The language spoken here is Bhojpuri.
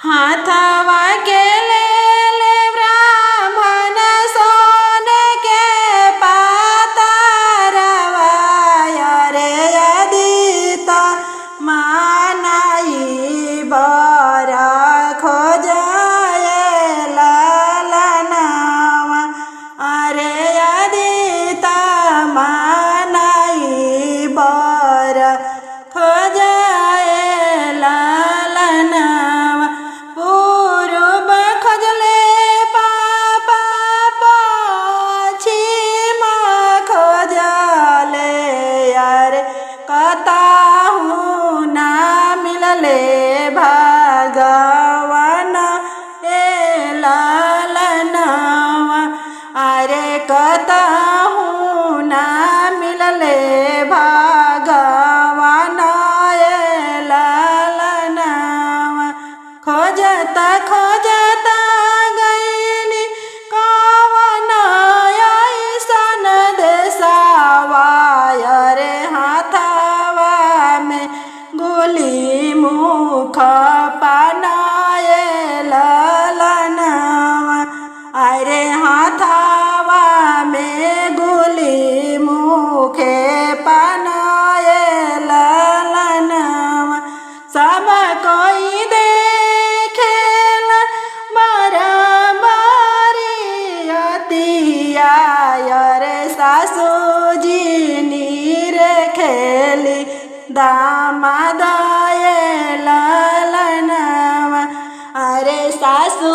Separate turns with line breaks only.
हाथवा के ले ले ब्राह्मण सोन के पातरवा रे अदित मानाई बर खोजाए ललनावा अरे अदित मानाई बर खोजाए ललनावा पूर्व खोजले पापा पश्चिम खोजले अरे कताहू ना मिलले भगवान ए ललनावा अरे कताहू ना मिलले भगवान ए ललनावा खोजत खोजत गईनी कवन ऐसन देशवा रे हाथवा में गुली मुख पनाए ललनावा अरे हाथवा में गुली मुखे पनाए ललनावा सब कोई देखेला बराबरी अतिया रे सासुजी नीर खेली दामादाए ललनावा अरे सासु